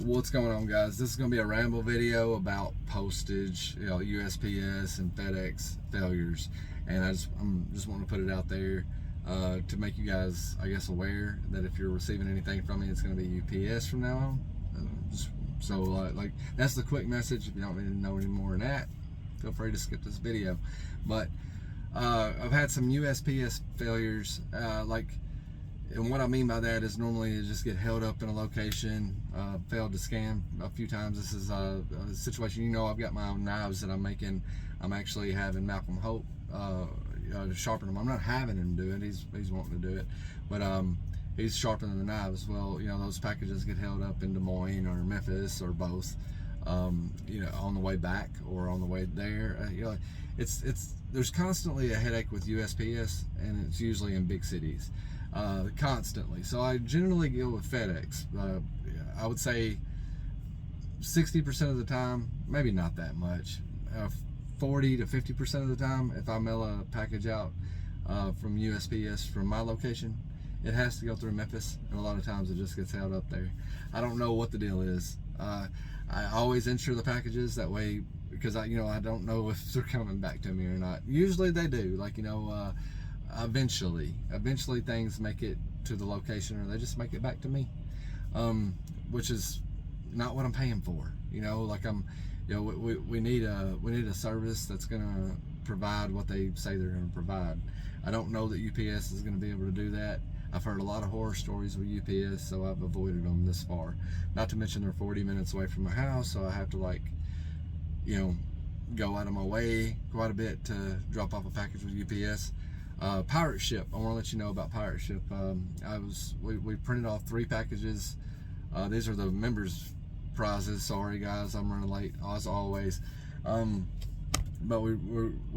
What's going on, guys? This is going to be a ramble video about postage, USPS and FedEx failures, and I'm just wanting to put it out there to make you guys, I guess, aware that if you're receiving anything from me, it's going to be UPS from now on. Like that's the quick message. If you don't need to know any more than that, feel free to skip this video. But I've had some USPS failures, and what I mean by that is normally you just get held up in a location, failed to scan a few times. This is a situation, I've got my own knives that I'm making. I'm actually having Malcolm Hope sharpen them. I'm not having him do it, he's wanting to do it, but he's sharpening the knives. Well, those packages get held up in Des Moines or Memphis or both, on the way back or on the way there. There's constantly a headache with USPS, and it's usually in big cities. Constantly. So I generally go with FedEx. I would say 60% of the time, maybe not that much, 40 to 50% of the time, if I mail a package out from USPS from my location, it has to go through Memphis, and a lot of times it just gets held up there. I don't know what the deal is. I always insure the packages that way, because I don't know if they're coming back to me or not. Usually they do, eventually things make it to the location, or they just make it back to me, which is not what I'm paying for. We need a service that's gonna provide what they say they're gonna provide. I don't know that UPS is gonna be able to do that. I've heard a lot of horror stories with UPS, so I've avoided them this far. Not to mention they're 40 minutes away from my house, so I have to go out of my way quite a bit to drop off a package with UPS. Pirate Ship, I want to let you know about Pirate Ship. We printed off 3 packages. These are the members prizes. Sorry guys, I'm running late as always. But we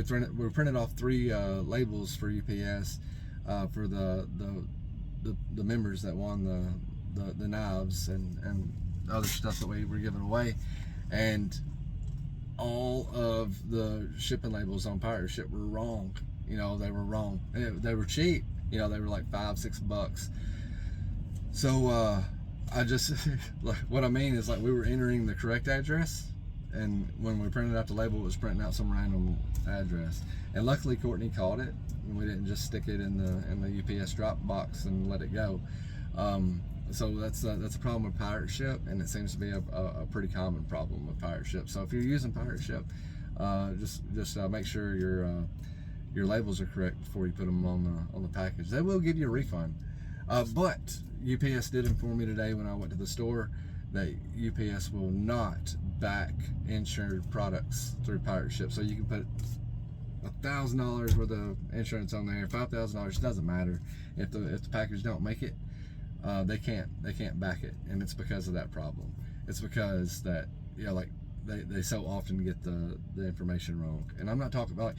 printed off 3 labels for UPS for the members that won the knives and other stuff that we were giving away, and all of the shipping labels on Pirate Ship were wrong. They were wrong. They were cheap. They were like $5-6. So I just what I mean is, we were entering the correct address, and when we printed out the label, it was printing out some random address. And luckily Courtney caught it, and we didn't just stick it in the UPS drop box and let it go. So that's a problem with Pirate Ship, and it seems to be a pretty common problem with Pirate Ship. So if you're using Pirate Ship, just make sure your labels are correct before you put them on the package. They will give you a refund, but UPS did inform me today when I went to the store that UPS will not back insured products through Pirate Ship. So you can put $1,000 worth of insurance on there, $5,000, doesn't matter. If the package don't make it, they can't back it, and it's because of that problem. It's because that they so often get the information wrong. And I'm not talking about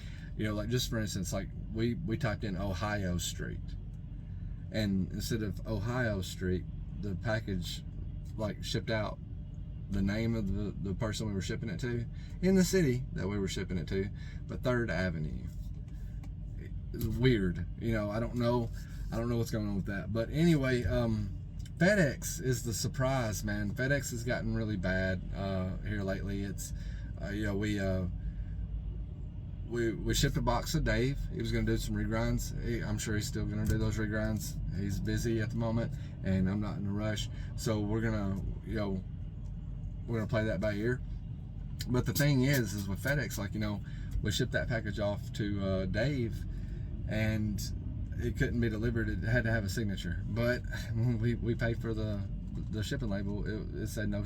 just for instance, we typed in Ohio Street, and instead of Ohio Street, the package shipped out the name of the person we were shipping it to in the city that we were shipping it to, but 3rd Avenue. It's weird. I don't know what's going on with that. But anyway, FedEx is the surprise, man. FedEx has gotten really bad here lately. It's we shipped a box to Dave. He was going to do some regrinds. I'm sure he's still going to do those regrinds. He's busy at the moment, and I'm not in a rush. So we're gonna play that by ear. But the thing is with FedEx, we shipped that package off to Dave, and it couldn't be delivered. It had to have a signature. But when we paid for the shipping label, it said no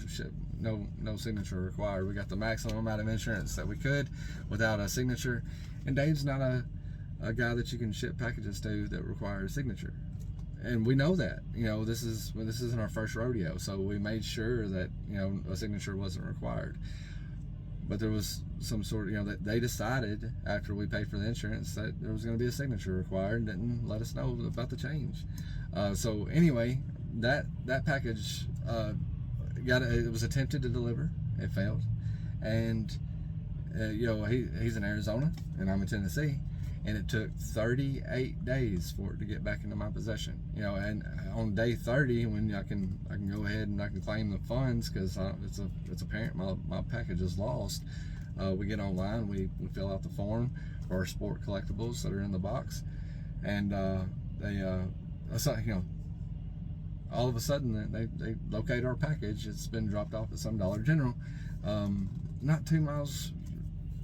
signature required. We got the maximum amount of insurance that we could without a signature, and Dave's not a guy that you can ship packages to that require a signature, and we know that. This isn't our first rodeo, so we made sure that a signature wasn't required. But there was some sort of, that they decided after we paid for the insurance that there was going to be a signature required, and didn't let us know about the change. So anyway, that package it was attempted to deliver. It failed, and he's in Arizona and I'm in Tennessee, and it took 38 days for it to get back into my possession. You know, and on day 30, when I can go ahead and I can claim the funds because it's apparent my package is lost. We get online, we fill out the form for our sport collectibles that are in the box, and all of a sudden they locate our package. It's been dropped off at some Dollar General, not 2 miles,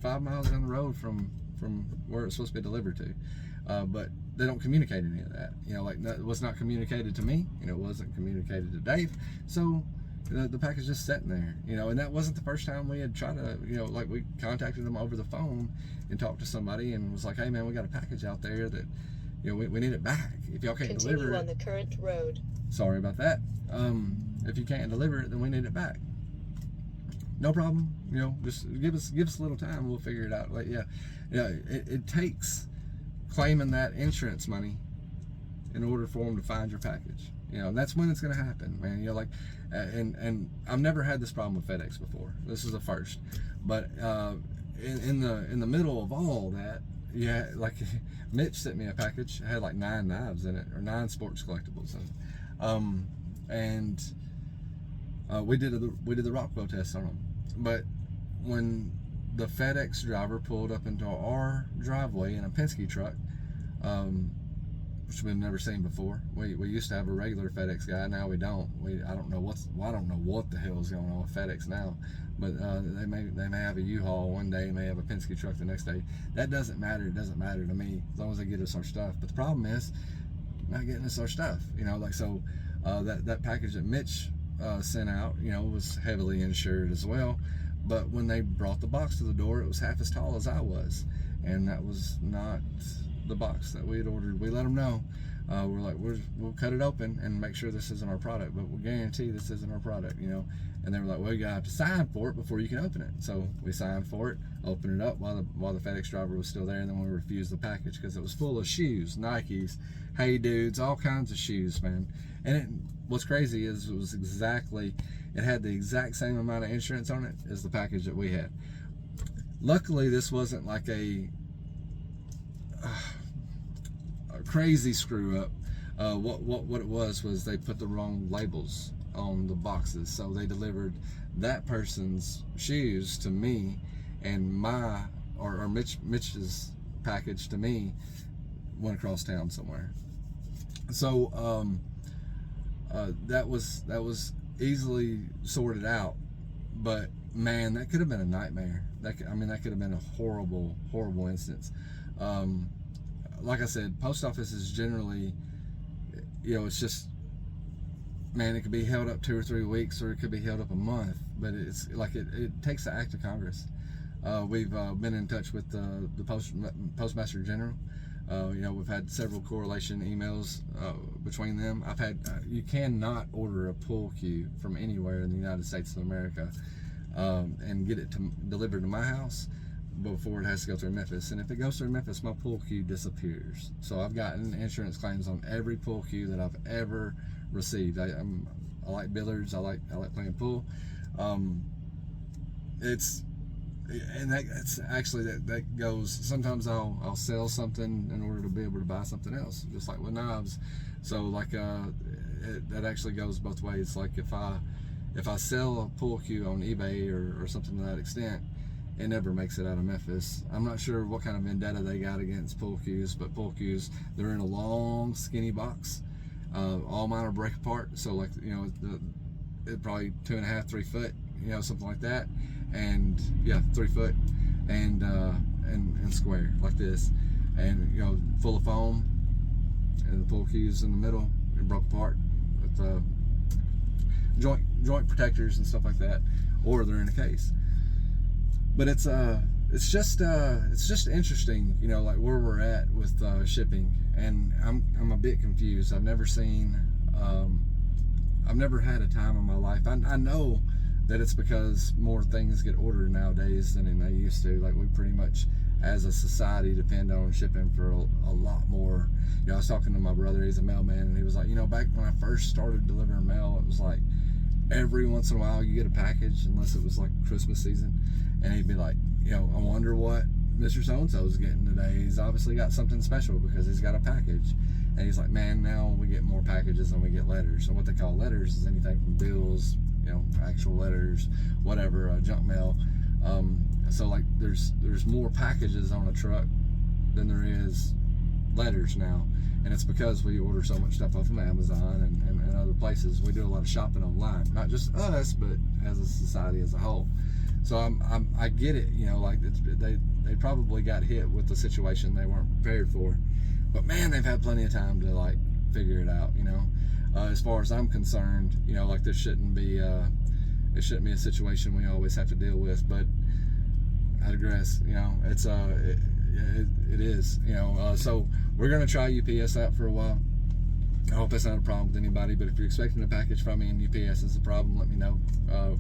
5 miles down the road from where it's supposed to be delivered to. But they don't communicate any of that. You know, like it was not communicated to me, and it wasn't communicated to Dave. So the package just sitting there, you know, and that wasn't the first time we had tried to, you know, like we contacted them over the phone and talked to somebody and was like, hey man, we got a package out there that, you know, we need it back. If y'all can't deliver it, on the current road. Sorry about that. If you can't deliver it, then we need it back. No problem. You know, just give us a little time. We'll figure it out. Like, yeah, it takes claiming that insurance money in order for them to find your package. You know, and that's when it's going to happen, man. You know, like, and I've never had this problem with FedEx before. This is the first. But in the middle of all that, yeah, like Mitch sent me a package. It had like 9 knives in it, or 9 sports collectibles in it. And we did the Rockwell test on them. But when the FedEx driver pulled up into our driveway in a Penske truck, which we've never seen before. We used to have a regular FedEx guy. Now we don't. I don't know what the hell is going on with FedEx now. But they may have a U-Haul one day, may have a Penske truck the next day. That doesn't matter. It doesn't matter to me as long as they get us our stuff. But the problem is not getting us our stuff. You know, like so that package that Mitch sent out, you know, was heavily insured as well. But when they brought the box to the door, it was half as tall as I was, and that was not the box that we had ordered. We let them know. We're like, we'll cut it open and make sure this isn't our product, but we'll guarantee this isn't our product, you know. And they were like, well, you gotta have to sign for it before you can open it. So we signed for it, opened it up while the FedEx driver was still there, and then we refused the package because it was full of shoes, Nikes, Hey Dudes, all kinds of shoes, man. And what's crazy is it had the exact same amount of insurance on it as the package that we had. Luckily, this wasn't like a crazy screw up. What it was they put the wrong labels on the boxes, so they delivered that person's shoes to me, and Mitch's package to me went across town somewhere. So that was easily sorted out, but man, that could have been a nightmare. That could have been a horrible instance. Like I said, post office is generally, you know, it's just, man, it could be held up 2 or 3 weeks, or it could be held up a month, but it's like it takes the act of Congress. We've been in touch with the Postmaster General. You know, we've had several correlation emails between them. I've had you cannot order a pool cue from anywhere in the United States of America and get it delivered to my house before it has to go through Memphis. And if it goes through Memphis, my pool cue disappears. So I've gotten insurance claims on every pool cue that I've ever received. I like billiards. I like playing pool. That's actually that goes. Sometimes I'll sell something in order to be able to buy something else, just like with knives. So like that actually goes both ways. Like if I sell a pool cue on eBay or something to that extent, it never makes it out of Memphis. I'm not sure what kind of vendetta they got against pool cues, but pool cues, they're in a long, skinny box. All mine are break apart, so like, you know, it probably 2.5, 3 foot, you know, something like that, and yeah, 3 foot, and square like this, and you know, full of foam, and the pool cues in the middle, and broke apart with joint protectors and stuff like that, or they're in a case. But it's just interesting, you know, like where we're at with shipping, and I'm a bit confused. I've never had a time in my life. I know that it's because more things get ordered nowadays than they used to. Like we pretty much, as a society, depend on shipping for a lot more. You know, I was talking to my brother. He's a mailman, and he was like, you know, back when I first started delivering mail, it was like every once in a while you get a package, unless it was like Christmas season. And he'd be like, you know, I wonder what Mr. So-and-so's getting today. He's obviously got something special because he's got a package. And he's like, man, now we get more packages than we get letters. And what they call letters is anything from bills, you know, actual letters, whatever, junk mail. So like there's more packages on a truck than there is letters now. And it's because we order so much stuff off of Amazon and other places. We do a lot of shopping online, not just us, but as a society as a whole. So I get it, you know, like they probably got hit with the situation they weren't prepared for, but man, they've had plenty of time to like figure it out, you know. As far as I'm concerned, you know, like this shouldn't be a situation we always have to deal with, but I digress, you know. It's it is, you know. So we're gonna try UPS out for a while. I hope that's not a problem with anybody, but if you're expecting a package from me and UPS is a problem, let me know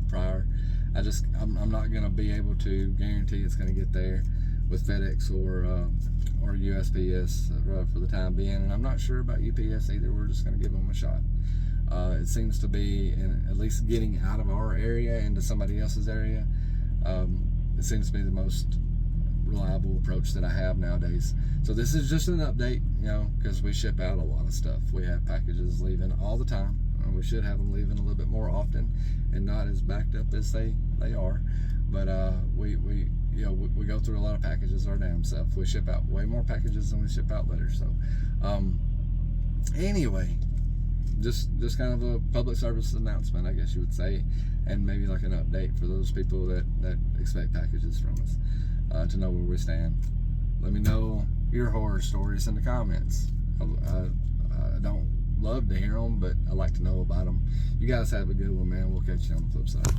prior. I'm not gonna be able to guarantee it's gonna get there with FedEx or USPS for the time being, and I'm not sure about UPS either. We're just gonna give them a shot. It seems to be, at least getting out of our area into somebody else's area, it seems to be the most reliable approach that I have nowadays. So this is just an update, you know, because we ship out a lot of stuff. We have packages leaving all the time, and we should have them leaving a little bit more often and not as backed up as they are. But we you know, we go through a lot of packages our damn self. We ship out way more packages than we ship out letters. So anyway, just kind of a public service announcement, I guess you would say, and maybe like an update for those people that expect packages from us, to know where we stand. Let me know your horror stories in the comments. I don't love to hear them, but I like to know about them. You guys have a good one, man. We'll catch you on the flip side.